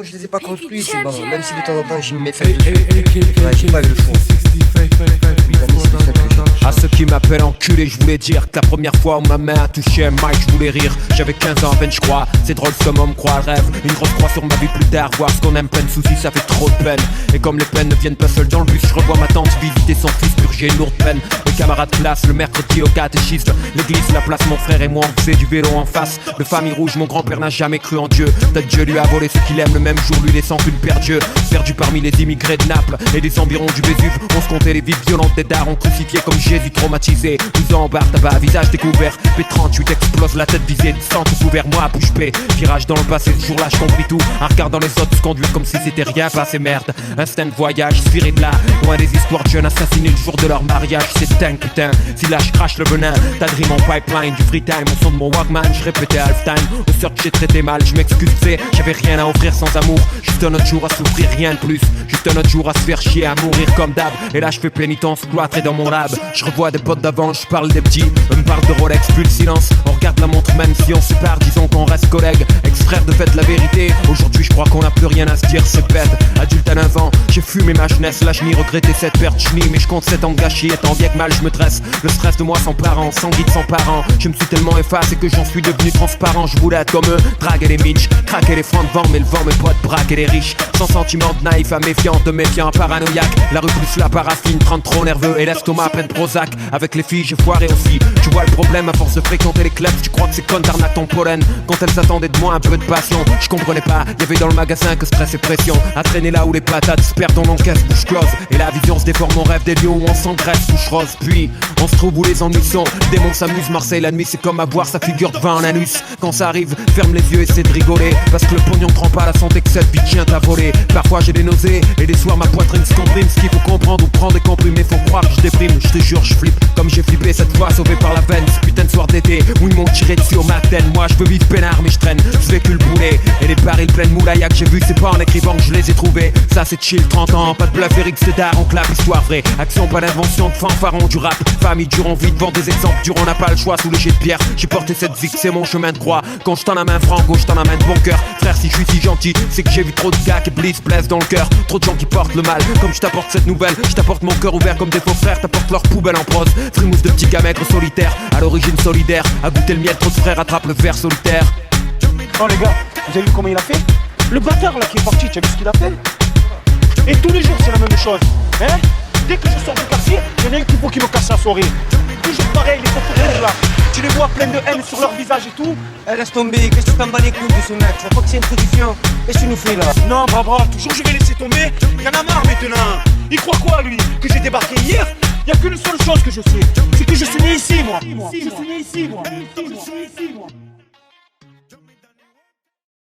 Je les ai pas construits, c'est bon. Même si de temps en temps j'y mets fait dessus. Ouais, j'ai pas eu le choix. À ceux qui m'appellent enculé, je voulais dire que la première fois où ma main a touché un mic, je voulais rire. J'avais 15 ans à peine, je crois. C'est drôle comme on me croit le rêve. Une grosse croix sur ma vie plus tard. Voir ce qu'on aime plein de soucis, ça fait trop de peine. Et comme les peines ne viennent pas seules dans le bus, je revois ma tante visiter son fils purger une lourde peine. Mes camarades de classe, le mercredi au catéchisme. L'église, la place, mon frère et moi, on faisait du vélo en face. De famille rouge, mon grand-père n'a jamais cru en Dieu. Peut-être Dieu lui a volé ce qu'il aime le même jour, lui laissant qu'une paire d'yeux. Perdu parmi les immigrés de Naples et des environs du Vésuve. On se comptait les vies violentes des dards, on crucifiait comme Jésus traumatisé. 12 ans en barre, tabac, visage découvert. P38 explose, la tête visée, du sang tout couvert, moi bouche bée. Virage dans le passé, ce jour-là, je compris tout. Un regard dans les autres, se conduire comme si c'était rien passé, merde. Instinct de voyage, spiré de là. Loin des histoires de jeunes assassinés le jour de leur mariage. C'est dingue, putain. Si là je crache le venin, t'as dream en pipeline, du free time, au son de mon Walkman. Je répétais halftime, au search j'ai traité mal. Je m'excuse, c'est, j'avais rien à offrir sans amour. Juste un autre jour à souffrir, rien de plus. Juste un autre jour à se faire chier, à mourir comme d'hab. Et là je fais pénitence, cloîtré dans mon lab. Je revois des potes d'avant, je parle des petits. On me parle de Rolex, plus le silence. On regarde la montre même si on se sépare, disons qu'on reste collègues. Ex-frère de fait la vérité. Aujourd'hui je crois qu'on n'a plus rien à se dire, c'est bête. Adulte à 9 ans, j'ai fumé ma jeunesse. Là je n'y regrettais cette perte, je nie. Mais je compte 7 ans de gâchis, et tant bien que mal je me dresse. Le stress de moi sans parents, sans guide, sans parents. Je me suis tellement effacé que j'en suis devenu transparent. Je voulais être comme eux, draguer les mitch, craquer les freins de vent. Mais le vent mes potes braquer les riches. Sans sentiment de naïf à méfiant, de méfiant à paranoïaque. La rue plus la paraffine, 30 trop nerveux. Et l'estomac plein de Prozac. Avec les filles j'ai foiré aussi. Tu vois le problème à force de fréquenter les clubs. Tu crois que c'est con d'arnaque ton pollen. Quand elles attendaient de moi un peu de passion, je comprenais pas, y'avait dans le magasin que stress et pression. À traîner là où les patates se perdent en encaisse, bouche close. Et la vision se déforme, mon rêve des lieux où on s'engraisse, bouche rose. Puis on se trouve où les ennuis sont. Démon s'amuse, Marseille la nuit c'est comme avoir sa figure de vin en anus. Quand ça arrive, ferme les yeux et essaie de rigoler. Parce que le pognon prend pas la santé que cette vie tient à voler. Parfois j'ai des nausées et des soirs ma poitrine se comprime. Ce qu'il faut comprendre ou prendre des comprimés, faut croire que je déprime. Je te jure je flippe, comme j'ai flippé cette fois sauvé par la veine. Ce putain de soir d'été où ils m'ont tiré dessus au matin. Moi je veux vivre peinard mais je traîne ce véhicule brûlé. Et les barils pleins de moulaïa que j'ai vu, c'est pas en écrivant que je les ai trouvés. Ça c'est chill, 30 ans, pas de bluff, Eric c'est d'art, on clap, histoire vraie. Action, pas d'invention de fanfaron du rap. Famille dure, envie de vendre des exemples durs, on n'a pas le choix sous les jets de pierre. J'ai porté cette zik, c'est mon chemin de croix. Quand je t'en la main franco, je t'en la main de bon cœur. Frère si je suis si gentil, c'est que j'ai vu trop de gars qui blessent dans le cœur. Trop de gens qui portent le mal, comme je t'apporte cette nouvelle. Je t'apporte mon cœur ouvert comme des faux frères, t'apporte leur poubelle en prose. Frimousse de petits gars maigres solitaires, à l'origine solidaire. À goûter le miel, trop de frères attrape le verre solitaire. Oh les gars, vous avez vu comment il a fait? Le bâtard là qui est parti, tu as vu ce qu'il a fait? Et tous les jours c'est la même chose, hein? Dès que je sors du quartier, il y en a un qui faut qui me casse la soirée. Toujours pareil, les copains là. Tu les vois pleins de haine sur leur visage et tout. Laisse tomber, qu'est-ce que tu t'en bats les couilles de ce mec? Tu vois pas que c'est introduction? Qu'est-ce que tu nous fais là? Non, bravo, toujours je vais laisser tomber. Il y en a marre maintenant. Il croit quoi lui? Que j'ai débarqué hier? Il n'y a qu'une seule chose que je sais, c'est que je suis né ici moi. Je suis né ici moi.